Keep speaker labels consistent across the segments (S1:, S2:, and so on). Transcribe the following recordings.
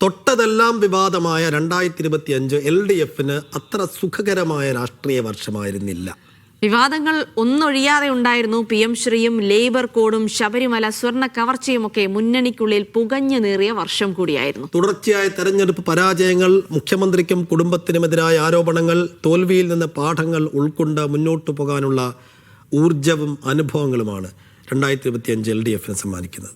S1: തൊട്ടതെല്ലാം വിവാദമായ 2025 LDFന് അത്ര സുഖകരമായ രാഷ്ട്രീയ വർഷമായിരുന്നില്ല.
S2: വിവാദങ്ങൾ ഒന്നൊഴിയാതെ ഉണ്ടായിരുന്നു. PM ശ്രീയും ലേബർ കോഡും ശബരിമല സ്വർണ്ണ കവർച്ചയുമൊക്കെ മുന്നണിക്കുള്ളിൽ പുകഞ്ഞു നേറിയ വർഷം കൂടിയായിരുന്നു.
S1: തുടർച്ചയായ തെരഞ്ഞെടുപ്പ് പരാജയങ്ങൾ, മുഖ്യമന്ത്രിക്കും കുടുംബത്തിനുമെതിരായ ആരോപണങ്ങൾ, തോൽവിയിൽ നിന്ന് പാഠങ്ങൾ ഉൾക്കൊണ്ട് മുന്നോട്ടു പോകാനുള്ള ഊർജവും അനുഭവങ്ങളുമാണ് 2025 LDFന് സമ്മാനിക്കുന്നത്.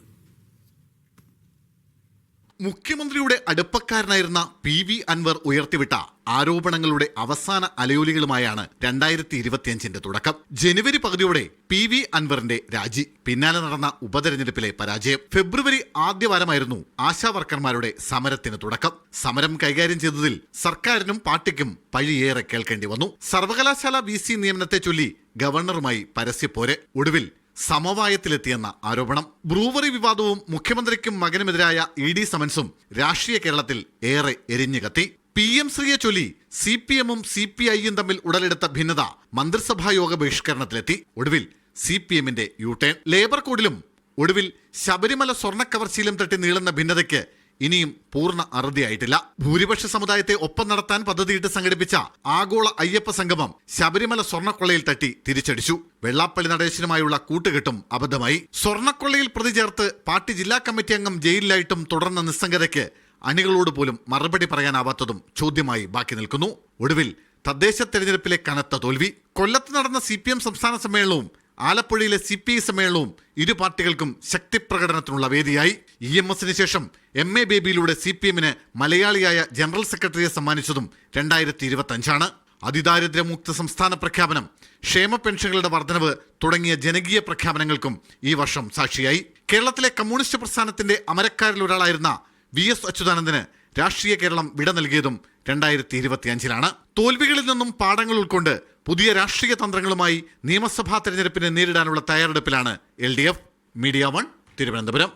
S3: മുഖ്യമന്ത്രിയുടെ അടുപ്പക്കാരനായിരുന്ന PV അൻവർ ഉയർത്തിവിട്ട ആരോപണങ്ങളുടെ അവസാന അലയൊലികളുമായാണ് 2025 തുടക്കം. ജനുവരി പകുതിയോടെ PV അൻവറിന്റെ രാജി, പിന്നാലെ നടന്ന ഉപതെരഞ്ഞെടുപ്പിലെ പരാജയം. ഫെബ്രുവരി ആദ്യവാരമായിരുന്നു ആശാവർക്കർമാരുടെ സമരത്തിന് തുടക്കം. സമരം കൈകാര്യം ചെയ്തതിൽ സർക്കാരിനും പാർട്ടിക്കും പഴിയേറെ കേൾക്കേണ്ടി വന്നു. സർവകലാശാല VC നിയമനത്തെ ചൊല്ലി ഗവർണറുമായി പരസ്യപ്പോര്, ഒടുവിൽ സമവായത്തിലെത്തിയെന്ന ആരോപണം. ബ്രൂവറി വിവാദവും മുഖ്യമന്ത്രിക്കും മകനുമെതിരായ ED സമൻസും രാഷ്ട്രീയ കേരളത്തിൽ ഏറെ എരിഞ്ഞുകത്തി. PM ശ്രീയെ ചൊല്ലി CPM-ഉം CPI-യും തമ്മിൽ ഉടലെടുത്ത ഭിന്നത മന്ത്രിസഭാ യോഗ ബഹിഷ്കരണത്തിലെത്തി. ഒടുവിൽ CPM-ന്റെ യു-ടേൺ. ലേബർ കോഡിലും ഒടുവിൽ ശബരിമല സ്വർണ്ണക്കവർച്ചയിലും തട്ടി നീളുന്ന ഭിന്നതയ്ക്ക് ഇനിയും പൂർണ്ണ അറുതിയായിട്ടില്ല. ഭൂരിപക്ഷ സമുദായത്തെ ഒപ്പം നടത്താൻ പദ്ധതിയിട്ട് സംഘടിപ്പിച്ച ആഗോള അയ്യപ്പ സംഗമം ശബരിമല സ്വർണ്ണക്കൊള്ളയിൽ തട്ടി തിരിച്ചടിച്ചു. വെള്ളാപ്പള്ളി നടേശനുമായുള്ള കൂട്ടുകെട്ടും അബദ്ധമായി. സ്വർണ്ണക്കൊള്ളയിൽ പ്രതി ചേർത്ത് പാർട്ടി ജില്ലാ കമ്മിറ്റി അംഗം ജയിലിലായിട്ടും തുടർന്ന നിസ്സംഗതയ്ക്ക് അണികളോട് പോലും മറുപടി പറയാനാവാത്തതും ചോദ്യമായി ബാക്കി നിൽക്കുന്നു. ഒടുവിൽ തദ്ദേശ തെരഞ്ഞെടുപ്പിലെ കനത്ത തോൽവി. കൊല്ലത്ത് നടന്ന CPM സംസ്ഥാന സമ്മേളനവും ആലപ്പുഴയിലെ CPI സമ്മേളനവും ഇരു പാർട്ടികൾക്കും ശക്തിപ്രകടനത്തിനുള്ള വേദിയായി. EMS-ന് ശേഷം MA ബേബിയിലൂടെ CPM-ന് മലയാളിയായ ജനറൽ സെക്രട്ടറിയെ സമ്മാനിച്ചതും 2025. അതിദാരിദ്ര്യമുക്ത സംസ്ഥാന പ്രഖ്യാപനം, ക്ഷേമ പെൻഷനുകളുടെ വർധനവ് തുടങ്ങിയ ജനകീയ പ്രഖ്യാപനങ്ങൾക്കും ഈ വർഷം സാക്ഷിയായി. കേരളത്തിലെ കമ്മ്യൂണിസ്റ്റ് പ്രസ്ഥാനത്തിന്റെ അമരക്കാരിൽ ഒരാളായിരുന്ന VS അച്യുതാനന്ദന് രാഷ്ട്രീയ കേരളം വിട നൽകിയതും 2025. തോൽവികളിൽ നിന്നും പാഠങ്ങൾ ഉൾക്കൊണ്ട് പുതിയ രാഷ്ട്രീയ തന്ത്രങ്ങളുമായി നിയമസഭാ തെരഞ്ഞെടുപ്പിനെ നേരിടാനുള്ള തയ്യാറെടുപ്പിലാണ് LDF. മീഡിയ 1, തിരുവനന്തപുരം.